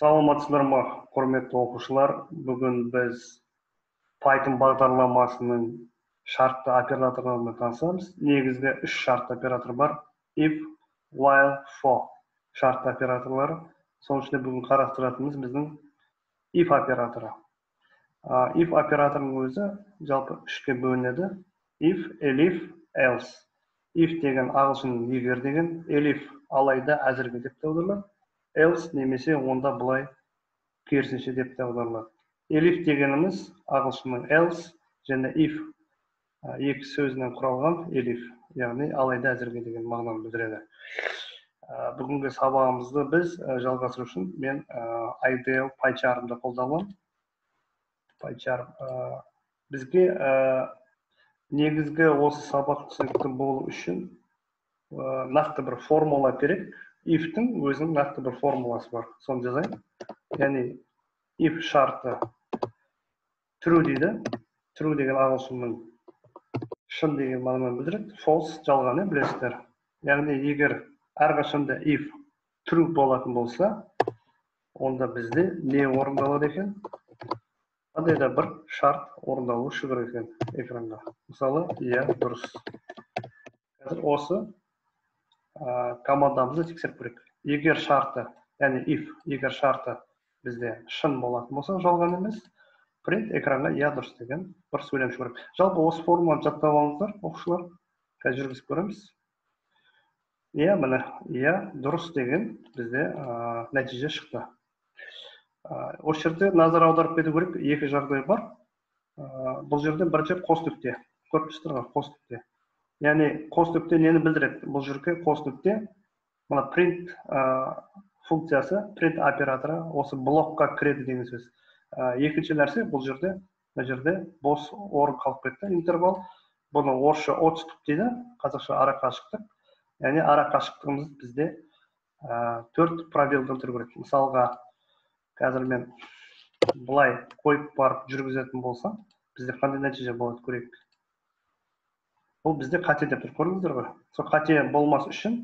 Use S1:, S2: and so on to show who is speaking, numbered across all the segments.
S1: Саламатсыздар ма, құрметті оқушылар? Бүгін біз Python бағдарламасының шартты операторларымен танысамыз. Негізгі үш шартты оператор бар: if, while, for шартты операторлары. Соның ішінде бүгін қарастыратынымыз біздің if операторы. If операторының өзі жалпы үшке бөлінеді: if, elif, else. If деген ағылшын егер деген, elif алайда әзірге деп те аударылады, else немесе онда былай керісінше деп те аударылады. Elif дегеніміз ағылшынның else және if екі сөзінен құралған elif, яғни алайда әзірге деген мағынаны білдіреді. Бүгінгі сабағымызды біз жалғастыру үшін мен IDL PyCharm'ды қолданамын. PyCharm бізге негізгі осы сабақ түсінікті болу үшін нақты бір формула керек. If-тің өзінің нақты бір формуласы бар. Соны жазайын. Яғни if шарты true дейді. True деген ағылшынның шын деген мағынаны білдіреді. False жалған, білесіздер. Яғни егер әрқашанда if true болатын болса, онда бізде не орындалады екен? Қандай да бір шарт орындалуы керек екен экранға. Мысалы, иә, дұрыс. Қазір осы командамызды тексеріп көрейік. Егер шарты, яғни if, егер шарты бізде шын болатын болса, жалған емес, print экранға иә, дұрыс деген бір сөйлем шығу керек. Жалпы осы формуланы жаттап алыңыздар, оқушылар. Қазір жүргізіп көреміз. Иә, міне, иә, дұрыс деген бізде нәтиже шықты. Осы жерде назар аударып кету керек, екі жағдай бар. Бұл жерде бірінші қос нүкте. Көріп тұрсыздар ма, қос нүкте. Яғни қос нүкте нені білдіреді? Бұл жерге қос нүкте, мына print функциясы, print операторы осы блокқа кіреді деген сөз. Екінші нәрсе, бұл жерде, мына жерде бос орын қалып кетті, интервал. Бұны орысша отступ дейді, қазақша арақашықтық. Яғни арақашықтығымыз бізде 4 пробелден тұру керек. Мысалға, қазір мен бұлай қойып барып жүргізетін болсам, бізде қандай нәтиже болады көрейік. Бұл бізде қате деп тұр, көрдіңіздер ғой. Сол қате болмас үшін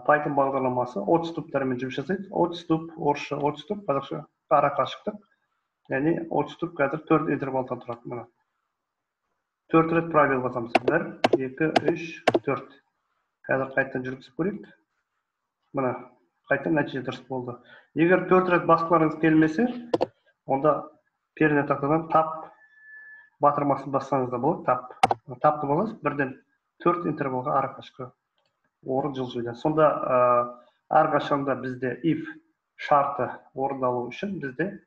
S1: Python бағдарламасы отступтармен жұмыс жасайды. Отступ, орысша отступ, қазақша арақашықтық. Яғни отступ қазір 4 интервалдан тұрады. 4 рет пробел басамыз. 1, 2, 3, 4. Қазір қайтадан жүргізіп көрейік. Мына қайтадан нәтиже дұрыс болды. Егер 4 рет басқыларыңыз келмесе, онда перне тақтадан тап батырмасын бассаңыз да болады. Тапты болыңыз, бірден 4 интервалға арақашықтық орын жылжиды. Сонда әрқашанда бізде if шарты орындалу үшін бізде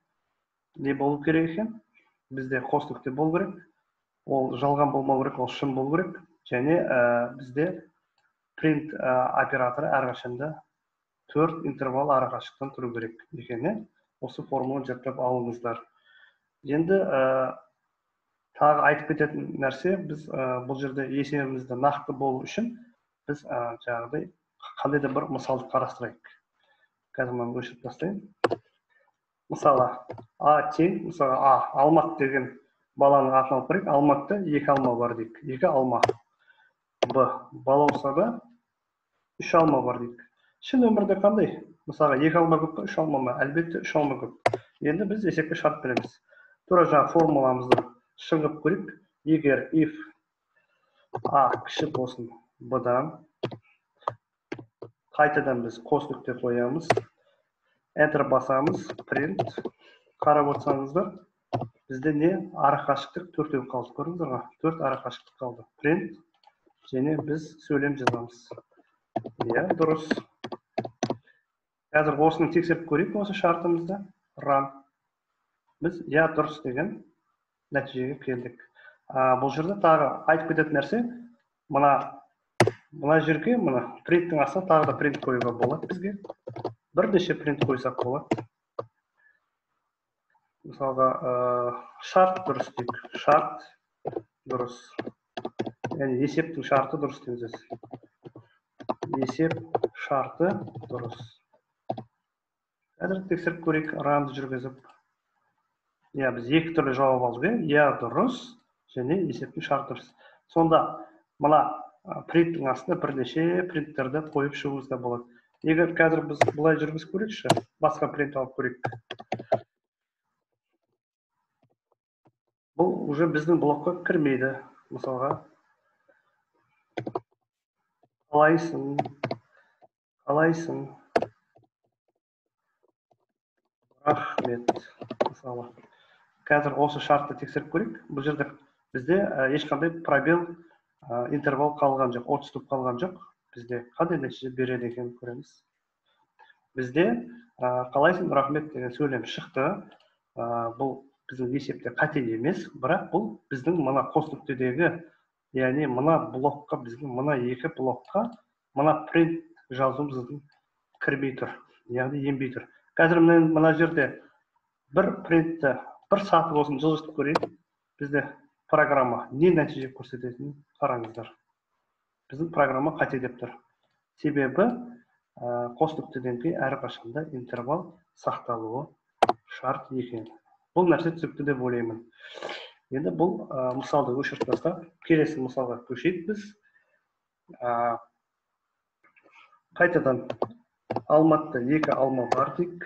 S1: не болу керек екен? Бізде қос нүкте болу керек. Ол жалған болмау керек, ол шын болу керек. Және бізде print операторы әрқашанда 4 интервал арақашықтықтан тұру керек екеніне осы формуланы жаттап алыңыздар. Енді тағы айтып кететін нәрсе, біз бұл жерде есебімізді нақты болу үшін біз жаңағыдай қандай да бір мысалды қарастырайық. Қазір мен өшіріп тастайын. Мысалы, А тең, мысалы А, Алмат деген баланың атын алып көрейік. Алматта 2 алма бар дейік. 2 алма. Б, бала болса да 3 алма бар дейік. Шын өмірде қандай? Мысалы, 2 алма көп пе, 3 алма ма? Әлбетте 3 алма көп. Енді біз есепке шарт береміз. Тура жаңа формуламызды шыңғып көрейік. Егер if A кіші болсын B-дан, қайтадан біз қос нүкте қоямыз. Enter басамыз, print. Қарап отырсаңыздар, бізде не? Арақашықтық 4 қалды. Көрдіңіздер ме? 4 арақашықтық қалды. Print. Және біз сөйлем жазамыз. Иә, дұрыс. Қазір осыны тексеріп көрейік осы шартымызды. Run. Біз иә, дұрыс деген нәтижеге келдік. Бұл жерде тағы айтып кететін нәрсе, мына жерге, printtің астына тағы да print қоюға болады бізге. Бірнеше print қойсақ болады. Мысалға, шарт дұрыс дейік. Шарт дұрыс. Яғни есептің шарты дұрыс дейміз. Есеп шарты дұрыс. Қазір тексеріп көрейік, ранды жүргізіп. Иә, біз екі түрлі жауап алдық. Иә, дұрыс, және есептің шарты дұрыс. Сонда, мына printtің астына бірнеше принттерді қойып шығуымызға болады. Егер қазір біз былай жүргізіп көрейікші, басқа принт алып көрейік. Бұл уже біздің блокқа кірмейді. Мысалға, қалайсың, рахмет. Мысалы, қазір осы шартты тексеріп көрейік. Бұл жерде бізде ешқандай пробел, интервал қалған жоқ, отступ қалған жоқ. Бізде қандай нәтиже береді екенін көреміз. Бізде қалайсың, рахмет деген сөйлем шықты. Бұл біздің есепте қате емес, бірақ бұл біздің мына қос нүктедегі, яғни мына блокқа, біздің мына екі блокқа мына принт жазуымыздың кірмей тұр, яғни енбей тұр. Қазір мына жерде бір принтті, бір саты болсын жылжытып көрейік. Бізде программа не нәтиже көрсететінін қараңыздар. Біздің программа қате деп тұр. Себебі қос нүктеден кейін әрқашанда интервал сақталуы шарт екен. Бұл нәрсе түсінікті деп ойлаймын. Енді бұл мысалды өшіріп тастап, келесі мысалға көшейік біз. Қайтадан Алматыда 2 алма бар дейік.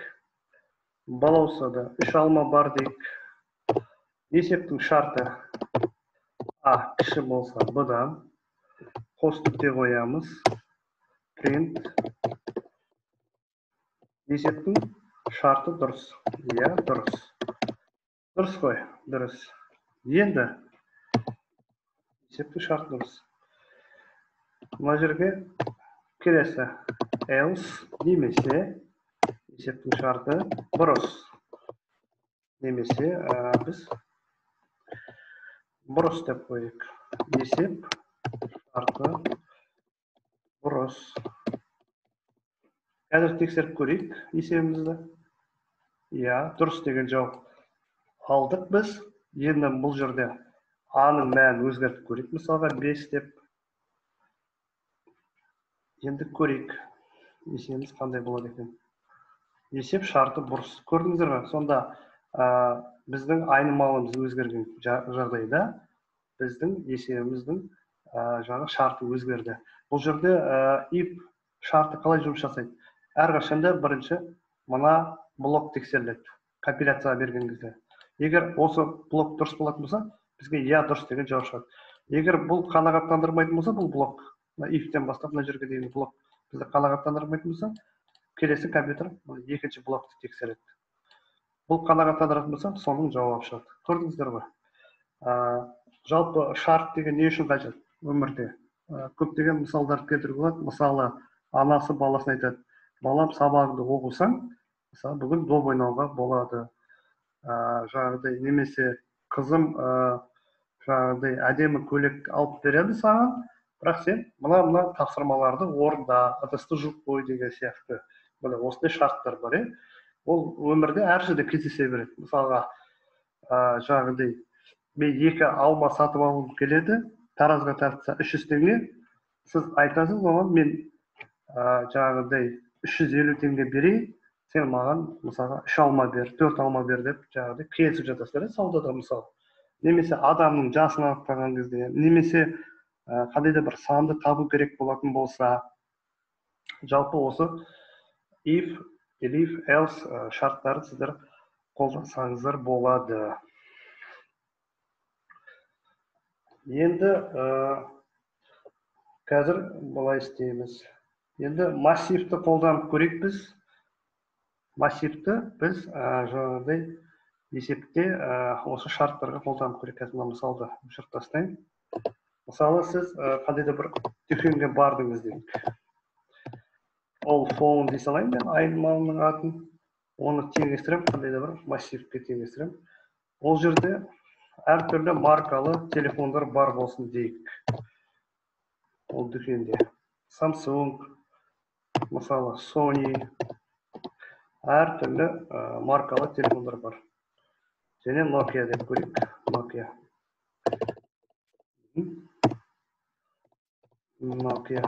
S1: Балаусада 3 алма бар дейік. Есептің шарты А кіші болса Б-дан қос нүкте қоямыз. Print. Есептің шарты дұрыс. Иә, дұрыс. Дұрыс қой, дұрыс. Енді есептің шарты дұрыс. Мына жерге келесі else немесе есептің шарты бұрыс. Немесе біз бұрыс деп қойық. Есеп шарты бұрыс. Қазір тексеріп көрейік есебімізді. Иә, дұрыс деген жауап алдық біз. Енді бұл жерде А-ның мәнін өзгертіп көрейік. Мысалға 5 деп. Енді көрейік. Есебіміз қандай болады екен. Есеп шарты бұрыс. Көрдіңіздер ме? Сонда біздің айнымалымыз өзгерген жағдайда біздің есебіміздің жаңа шарты өзгерді. Бұл жерде if шарты қалай жұмыс жасайды? Әрқашанда бірінші мына блок тексеріледі. Компиляцияға берген кезде. Егер осы блок дұрыс болатын болса, бізге иә дұрыс деген жауап шығады. Егер бұл қанағаттандырмайтын болса, бұл блок, if-тен бастап мына жерге дейін блок бізді қанағаттандырмайтын болса, келесі компьютер екінші блокты тексереді. Бұл қанағаттандыратын болса, соның жауабы шығады. Көрдіңіздер ғой? Жалпы шарт деген не үшін қажет өмірде? Көптеген мысалдар келтіруге болады. Мысалы, анасы баласына айтады: балам, сабағыңды оқысаң, мысалы, бүгін доп ойнауға болады. Жаңағыдай, немесе қызым жаңағыдай әдемі көйлек алып береді саған, бірақ сен мына тапсырмаларды орында, ыдысты жуып қой деген сияқты. Міне осындай шарттар бар. Ол өмірде әр жерде кездесе береді. Мысалға, жаңағыдай, мен 2 алма сатып алғым келеді, таразға тартса 300 теңге. Сіз айтасыз, оған мен жаңағыдай 350 теңге берейін, сен маған мысалға 3 алма бер, 4 алма бер деп жаңағыдай келісіп жатасыздар, саудада мысалы. Немесе адамның жасын анықтаған кезде, немесе қандай да бір санды табу керек болатын болса, жалпы осы if, else шарттары сіздер қолдансаңыздар болады. Енді қазір былай істейміз. Енді массивті қолданып көрейік біз. Массивті біз жаңағыдай есепте осы шарттарға қолданып көрейік. Қазір мысалды өшіріп тастайын. Мысалы, сіз қандай да бір дүкенге бардыңыз дейік. Ол phone дей салайын мен айнымалының атын. Оны теңестірем, қандай да бір массивке теңестірем. Ол жерде әртүрлі маркалы телефондар бар болсын дейік. Ол дүкенде Samsung, мысалы Sony, әртүрлі маркалы телефондар бар. Және Nokia деп көрейік. Nokia.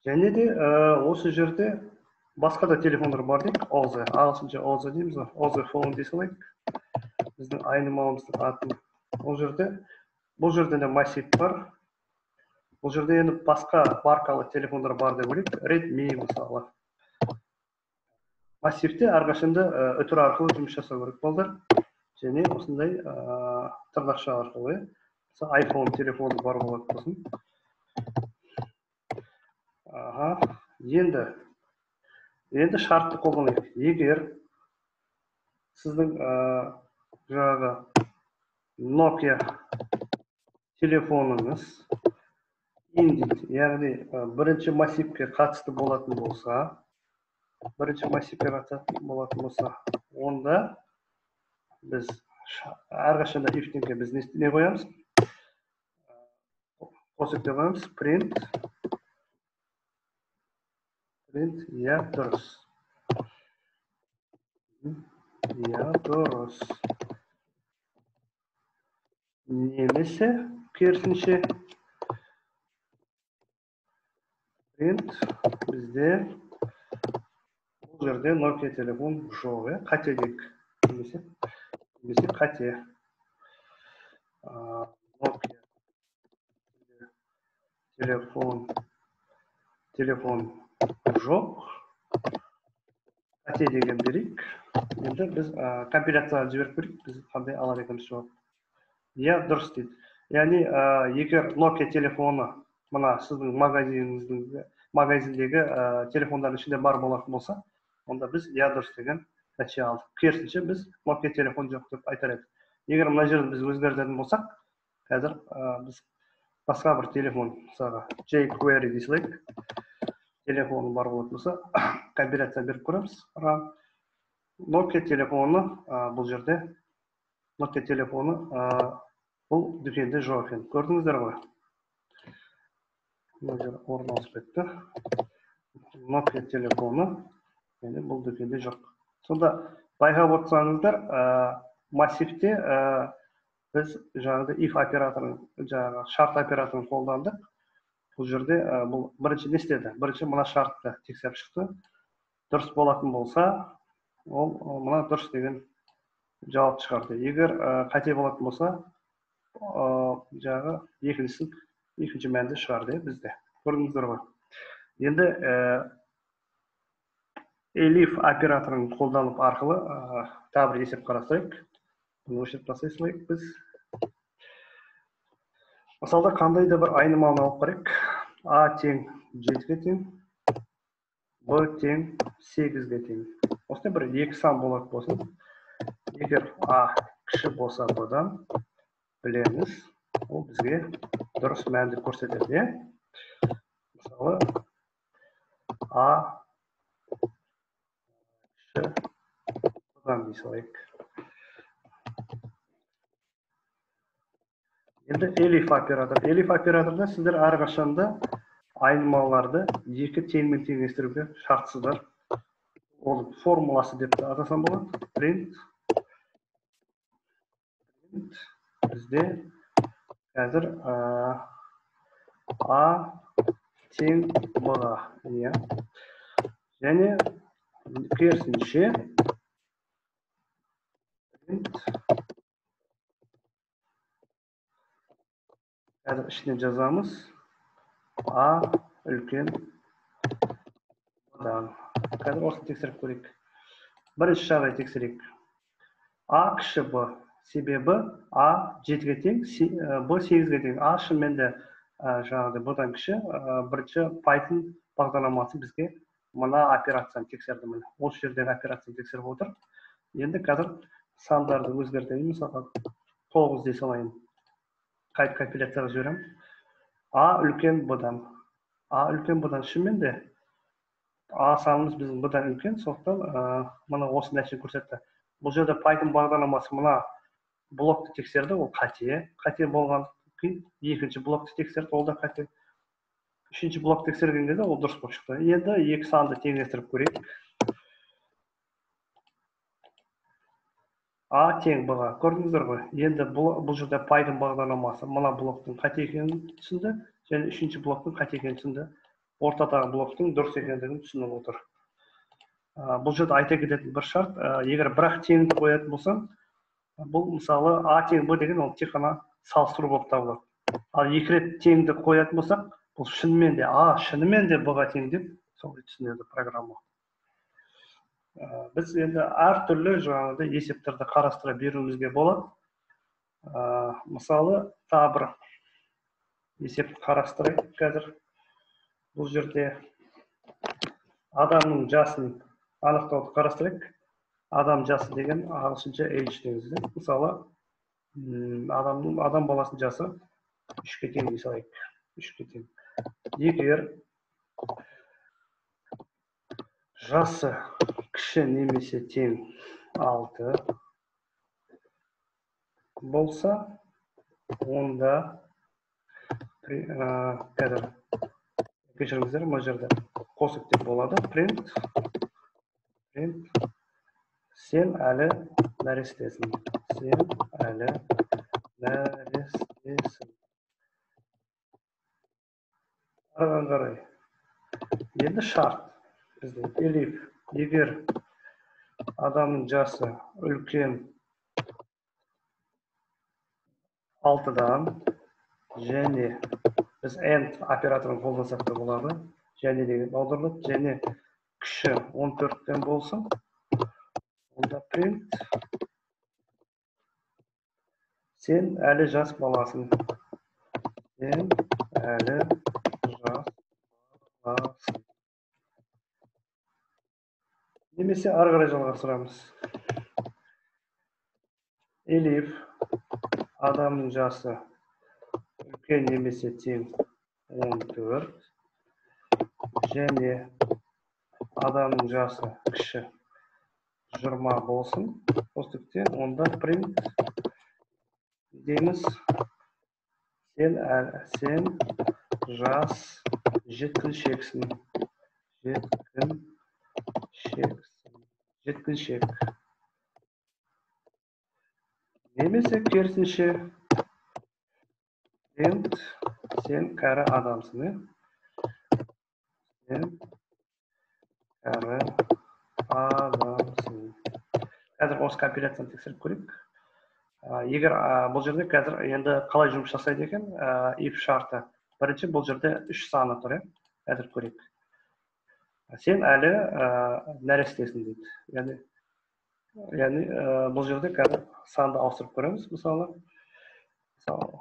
S1: Және де осы жерде басқа да телефондар бар дейік. Oze, ағылшынша Oze дейміз ғой. Oze phone дей салайық. Біздің айнымалымыздың атын. Бұл жерде де массив бар. Бұл жерде енді басқа маркалы телефондар бар деп ойлайық. Redmi мысалы. Массивте әрқашанда үтір арқылы жұмыс жасау керек болдар. Және осындай тырнақша арқылы. Мысалы iPhone телефоны бар болады болсын. Енді шартты қолданайық. Егер сіздің жаңағы Nokia телефоныңыз индит, яғни бірінші массивке қатысты болатын болса, онда біз әрқашанда if-ке біз не қоямыз? Қосып қоямыз print я дұрыс. Немесе керісінше print бізде бұл жерде Nokia телефон жоқ, қате дейік. Немесе қате. Nokia телефон жоқ. Қате деген берейік. Енді біз компиляцияға жіберіп көрейік, біз қандай алар екенбіз жауап. Я дұрыс дейді. Яғни егер Nokia телефоны мына сіздің магазиндегі телефондардың ішінде бар болатын болса, онда біз я дұрыс деген нәтиже алдық. Керісінше біз Nokia телефон жоқ деп айтар едік. Егер мына жерде біз өзгертетін болсақ, қазір біз басқа бір телефон, мысалға jQuery дейсілейік, телефоны бар болатын болса, компиляция беріп көреміз. Nokia телефоны бұл жерде, Nokia телефоны бұл дүкенде жоқ екен. Көрдіңіздер ғой? Орын ауысып кетті. Nokia телефоны бұл дүкенде жоқ. Сонда байқап отырсаңыздар, массивте біз жаңағыдай if операторын, жаңағы шарт операторын қолдандық. Бұл жерде бұл бірінші не істеді? Бірінші мына шартты тексеріп шықты. Дұрыс болатын болса, ол мына дұрыс деген жауап шығарды. Егер қате болатын болса, жаңағы екінші мәнді шығарды бізде. Көрдіңіздер ғой. Енді elif операторын қолданып арқылы тағы бір есеп қарастырайық. Бұны өшіріп тастай салайық біз. Мысалда қандай да бір айнымалыны алып қарайық. А тең 7-ге тең, Б тең 8-ге тең. Осындай бір екі сан болады болсын. Егер А кіші болса Б-дан, білеміз, ол бізге дұрыс мәнді көрсетеді. Мысалы, А кіші Б-дан дей салайық. Енді elif операторда сіздер әрқашанда айнымалыларды екі теңмен теңестіруге шартсыздар. Ол формуласы деп атасам болады. Print бізде қазір А тең Б-ға. Және керісінше қазір ішіне жазамыз. А үлкен Б-дан. Қазір осыны тексеріп көрейік. Бірінші жағдай тексерейік. А кіші Б. Себебі А 7-ге тең, Б 8-ге тең. А шынымен де жаңағыдай Б-дан кіші. Бірінші Python бағдарламасы бізге мына операцияны тексерді. Осы жердегі операцияны тексеріп отыр. Енді қазір сандарды өзгертейін. Мысалға 9 дей салайын. Қайт компиляцияға жіберем. А үлкен Б-дан. А үлкен Б-дан шынымен де А санымыз біздің Б-дан үлкен, сондықтан мына осы нәтижені көрсетті. Бұл жерде Python бағдарламасы мына блокты тексерді, ол қате. Қате болған кейін екінші блокты тексерді, ол да қате. Үшінші блок тексерген кезде ол дұрыс болып шықты. Енді екі санды теңестіріп көрейік. А тең Б-ға. Көрдіңіздер ғой? Енді бұл жерде Python бағдарламасы мына блоктың қате екенін түсінді, және үшінші блоктың қате екенін түсінді. Ортадағы блоктың дұрыс екендігін түсініп отыр. Бұл жерде айта кететін бір шарт, егер бірақ теңді қоятын болсаң, бұл мысалы А тең Б деген ол тек қана салыстыру болып табылады. Ал екі рет тең деп қоятын болсақ, бұл шынымен де б-ға тең деп солай түсінеді программа. Біз енді әртүрлі жаңағыдай есептерді қарастыра беруімізге болады. Мысалы, тағы бір есепті қарастырайық қазір. Бұл жерде адамның жасын анықтауды қарастырайық. Адам жасы деген ағылшынша age деңізде. Мысалы, адам баласының жасы 3-ке тең дей салайық. 3-ке тең. Егер жасы кіші немесе тең 6 болса, онда қазір кешіріңіздер, мына жерде қосып деп болады. Print сен әлі нәрестесің. Сен әлі нәрестесің. Арған қарай. Енді шарт. Бізде elif. Егер адамның жасы үлкен 6-дан және біз and операторын қолдансақ та болады. Және деген аударылады. Және кіші 14-тен болсын. Онда print сен әлі жас баласың. Сен әлі жас баласың. Немесе ары қарай жалғастырамыз. Elif адамның жасы үлкен немесе тең 14 және адамның жасы кіші 20 болсын. Postүктен онда print дейміз. Сен жас жеткіншексің. Жеткіншек. Немесе керісінше print сен кәрі адамсың. Сен кәрі адамсың. Қазір осы компиляцияны тексеріп көрейік. Егер бұл жерде қазір енді қалай жұмыс жасайды екен, if шарты. Бірінші бұл жерде 3 саны тұр. Қазір көрейік. Сен әлі нәрестесің дейді. Яғни бұл жерде қазір санды ауыстырып көреміз. Мысалы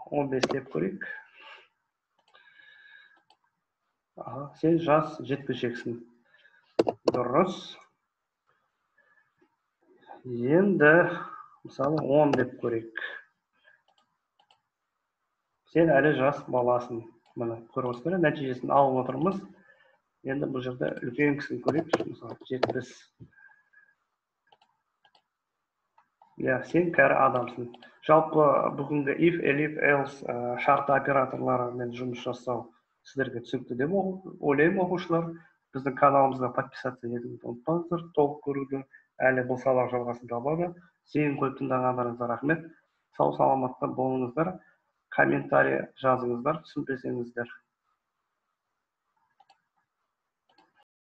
S1: 15 деп көрейік. Сен жас жеткіншексің. Дұрыс. Енді мысалы 10 деп көрейік. Сен әлі жас баласың. Міне көріп отырсыздар, нәтижесін алып отырмыз. Енді бұл жерде үлкен кісіні көрейік. Мысалы 70. Сен кәрі адамсың. Жалпы бүгінгі if, elif, else шарты операторларымен жұмыс жасау сіздерге түсінікті деп ойлаймын, оқушылар. Біздің каналымызға подписаться етуді ұмытпаңыздар. Толық көруді әлі бұл сабақ жалғасын табады. Зейін қойып тыңдағандарыңызға рахмет. Сау саламатта болыңыздар. Комментарий жазыңыздар, түсінбесеңіздер.